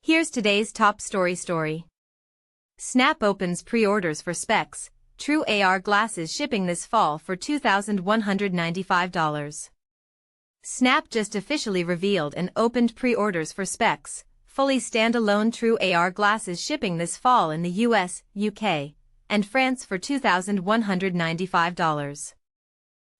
Here's today's top story. Snap opens pre-orders for Specs, True AR glasses shipping this fall for $2,195. Snap just officially revealed and opened pre-orders for Specs, fully standalone True AR glasses shipping this fall in the US, UK, and France for $2,195.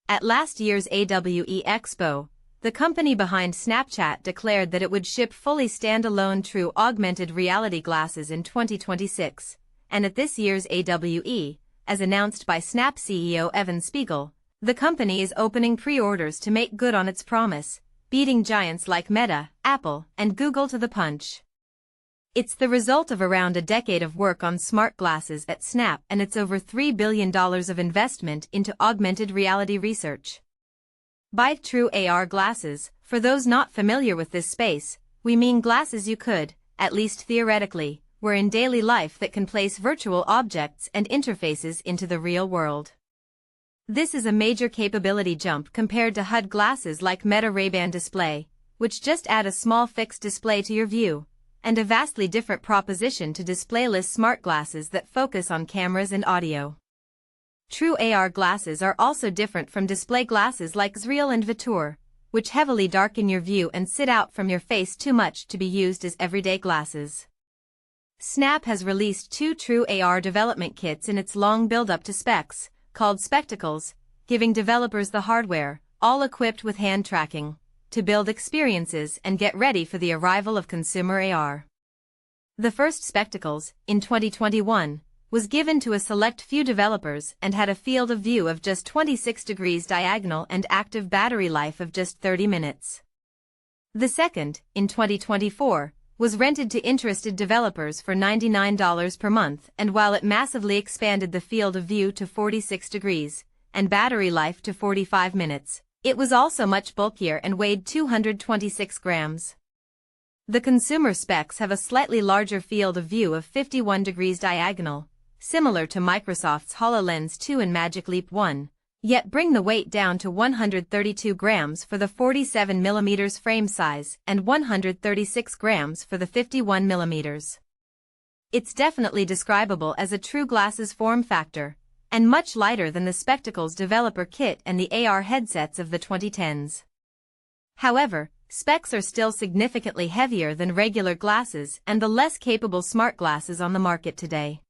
At last year's AWE Expo, the company behind Snapchat declared that it would ship fully standalone true augmented reality glasses in 2026, and at this year's AWE, as announced by Snap CEO Evan Spiegel, the company is opening pre-orders to make good on its promise, beating giants like Meta, Apple, and Google to the punch. It's the result of around a decade of work on smart glasses at Snap and its over $3 billion of investment into augmented reality research. By True AR glasses, for those not familiar with this space, we mean glasses you could, at least theoretically, wear in daily life that can place virtual objects and interfaces into the real world. This is a major capability jump compared to HUD glasses like Meta Ray-Ban Display, which just add a small fixed display to your view, and a vastly different proposition to displayless smart glasses that focus on cameras and audio. True AR glasses are also different from display glasses like Zreal and Vitour, which heavily darken your view and sit out from your face too much to be used as everyday glasses. Snap has released 2 True AR development kits in its long build-up to Specs, called Spectacles, giving developers the hardware, all equipped with hand tracking, to build experiences and get ready for the arrival of consumer AR. The first Spectacles, in 2021, was given to a select few developers and had a field of view of just 26 degrees diagonal and active battery life of just 30 minutes. The second, in 2024, was rented to interested developers for $99 per month, and while it massively expanded the field of view to 46 degrees and battery life to 45 minutes, it was also much bulkier and weighed 226 grams. The consumer specs have a slightly larger field of view of 51 degrees diagonal, similar to Microsoft's HoloLens 2 and Magic Leap 1, yet bring the weight down to 132 grams for the 47mm frame size and 136 grams for the 51mm. It's definitely describable as a true glasses form factor, and much lighter than the Spectacles developer kit and the AR headsets of the 2010s. However, specs are still significantly heavier than regular glasses and the less capable smart glasses on the market today.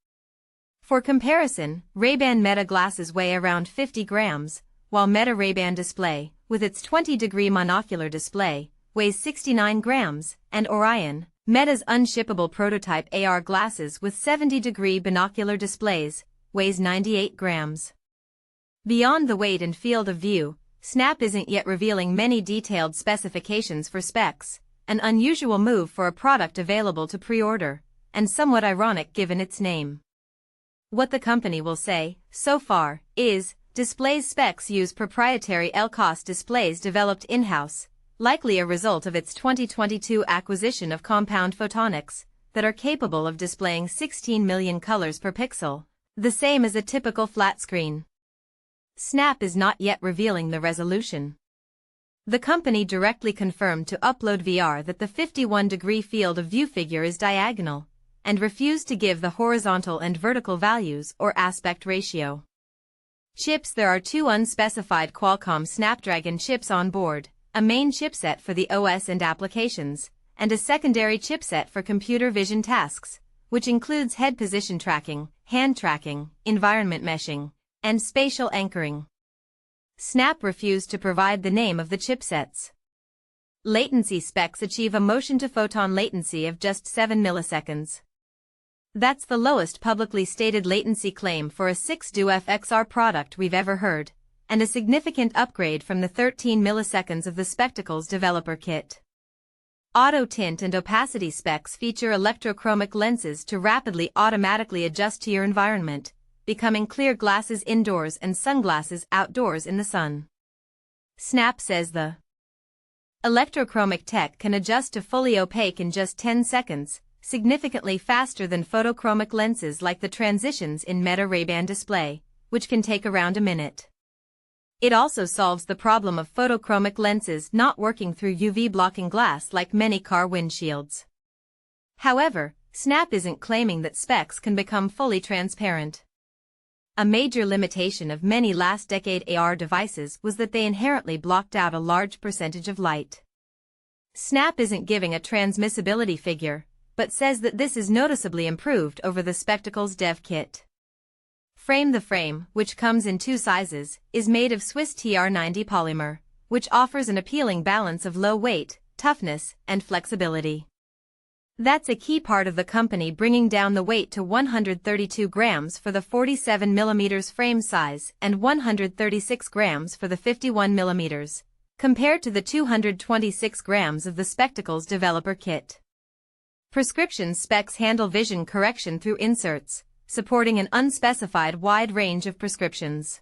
For comparison, Ray-Ban Meta glasses weigh around 50 grams, while Meta Ray-Ban Display, with its 20-degree monocular display, weighs 69 grams, and Orion, Meta's unshippable prototype AR glasses with 70-degree binocular displays, weighs 98 grams. Beyond the weight and field of view, Snap isn't yet revealing many detailed specifications for specs, an unusual move for a product available to pre-order, and somewhat ironic given its name. What the company will say, so far, is, Display's specs use proprietary LCOS displays developed in-house, likely a result of its 2022 acquisition of Compound Photonics, that are capable of displaying 16 million colors per pixel, the same as a typical flat screen. Snap is not yet revealing the resolution. The company directly confirmed to UploadVR that the 51-degree field of view figure is diagonal, and refused to give the horizontal and vertical values or aspect ratio. Chips: there are 2 unspecified Qualcomm Snapdragon chips on board, a main chipset for the OS and applications, and a secondary chipset for computer vision tasks, which includes head position tracking, hand tracking, environment meshing, and spatial anchoring. Snap refused to provide the name of the chipsets. Latency specs achieve a motion-to-photon latency of just 7 milliseconds. That's the lowest publicly stated latency claim for a 6DoF XR product we've ever heard, and a significant upgrade from the 13 milliseconds of the Spectacles developer kit. Auto tint and opacity specs feature electrochromic lenses to rapidly automatically adjust to your environment, becoming clear glasses indoors and sunglasses outdoors in the sun. Snap says the electrochromic tech can adjust to fully opaque in just 10 seconds, significantly faster than photochromic lenses like the transitions in Meta Ray-Ban Display, which can take around a minute. It also solves the problem of photochromic lenses not working through UV blocking glass like many car windshields. However, Snap isn't claiming that specs can become fully transparent. A major limitation of many last-decade AR devices was that they inherently blocked out a large percentage of light. Snap isn't giving a transmissibility figure, but says that this is noticeably improved over the Spectacles dev kit. The frame, which comes in two sizes, is made of Swiss TR90 polymer, which offers an appealing balance of low weight, toughness, and flexibility. That's a key part of the company bringing down the weight to 132 grams for the 47mm frame size and 136 grams for the 51mm, compared to the 226 grams of the Spectacles developer kit. Prescription specs handle vision correction through inserts, supporting an unspecified wide range of prescriptions.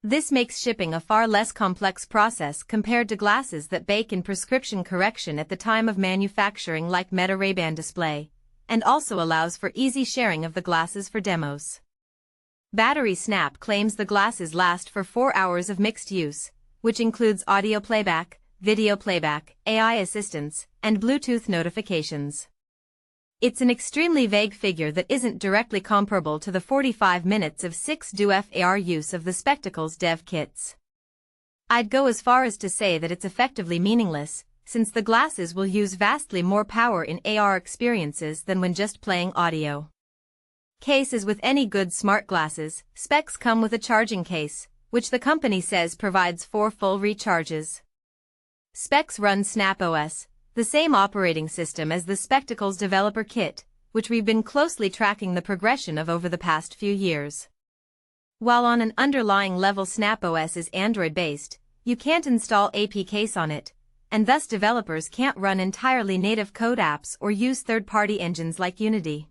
This makes shipping a far less complex process compared to glasses that bake in prescription correction at the time of manufacturing like Meta Ray-Ban display, and also allows for easy sharing of the glasses for demos. Battery Snap claims the glasses last for 4 hours of mixed use, which includes audio playback, video playback, AI assistance, and Bluetooth notifications. It's an extremely vague figure that isn't directly comparable to the 45 minutes of 6DoF AR use of the Spectacles dev kits. I'd go as far as to say that it's effectively meaningless, since the glasses will use vastly more power in AR experiences than when just playing audio. Case as with any good smart glasses, specs come with a charging case, which the company says provides 4 full recharges. Specs run Snap OS, the same operating system as the Spectacles developer kit, which we've been closely tracking the progression of over the past few years. While on an underlying level Snap OS is Android-based, you can't install APKs on it, and thus developers can't run entirely native code apps or use third-party engines like Unity.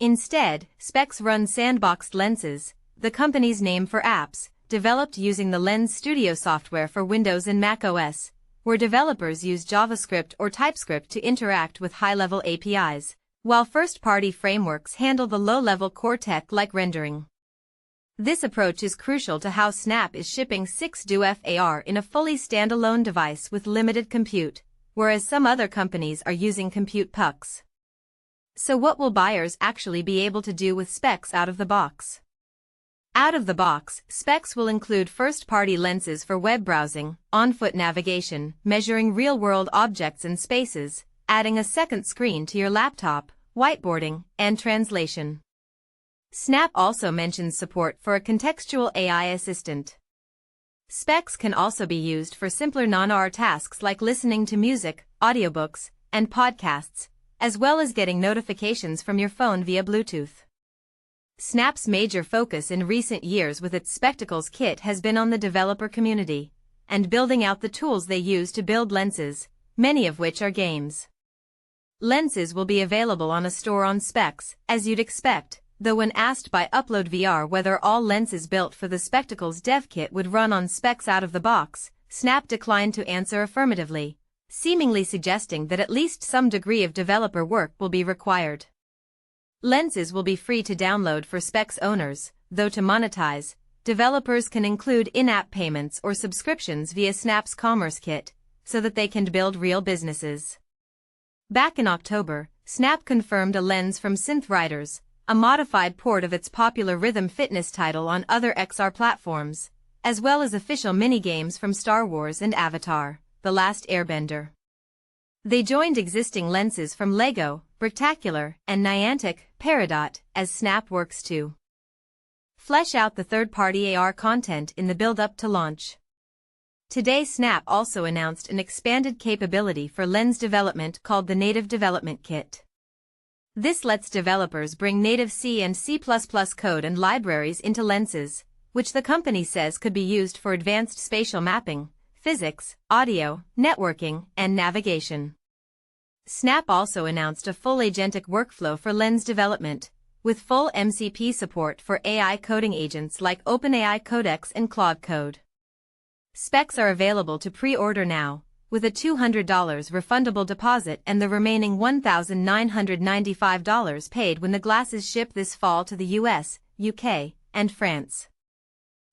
Instead, Specs run sandboxed lenses, the company's name for apps, developed using the Lens Studio software for Windows and Mac OS, where developers use JavaScript or TypeScript to interact with high-level APIs, while first-party frameworks handle the low-level core tech like rendering. This approach is crucial to how Snap is shipping 6DoF AR in a fully standalone device with limited compute, whereas some other companies are using compute pucks. So what will buyers actually be able to do with specs out of the box? Out of the box, specs will include first-party lenses for web browsing, on-foot navigation, measuring real-world objects and spaces, adding a second screen to your laptop, whiteboarding, and translation. Snap also mentions support for a contextual AI assistant. Specs can also be used for simpler non-AR tasks like listening to music, audiobooks, and podcasts, as well as getting notifications from your phone via Bluetooth. Snap's major focus in recent years with its Spectacles kit has been on the developer community, and building out the tools they use to build lenses, many of which are games. Lenses will be available on a store on Specs, as you'd expect, though when asked by UploadVR whether all lenses built for the Spectacles dev kit would run on Specs out of the box, Snap declined to answer affirmatively, seemingly suggesting that at least some degree of developer work will be required. Lenses will be free to download for Specs owners, though to monetize, developers can include in-app payments or subscriptions via Snap's Commerce Kit, so that they can build real businesses. Back in October, Snap confirmed a lens from Synthriders, a modified port of its popular Rhythm Fitness title on other XR platforms, as well as official minigames from Star Wars and Avatar: The Last Airbender. They joined existing lenses from LEGO, Brictacular, and Niantic, Peridot, as Snap works to flesh out the third-party AR content in the build-up to launch. Today Snap also announced an expanded capability for lens development called the Native Development Kit. This lets developers bring native C and C++ code and libraries into lenses, which the company says could be used for advanced spatial mapping, physics, audio, networking, and navigation. Snap also announced a full agentic workflow for lens development, with full MCP support for AI coding agents like OpenAI Codex and Claude Code. Specs are available to pre-order now, with a $200 refundable deposit and the remaining $1,995 paid when the glasses ship this fall to the US, UK, and France.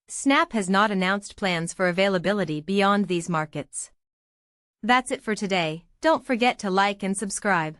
Snap has not announced plans for availability beyond these markets. That's it for today. Don't forget to like and subscribe.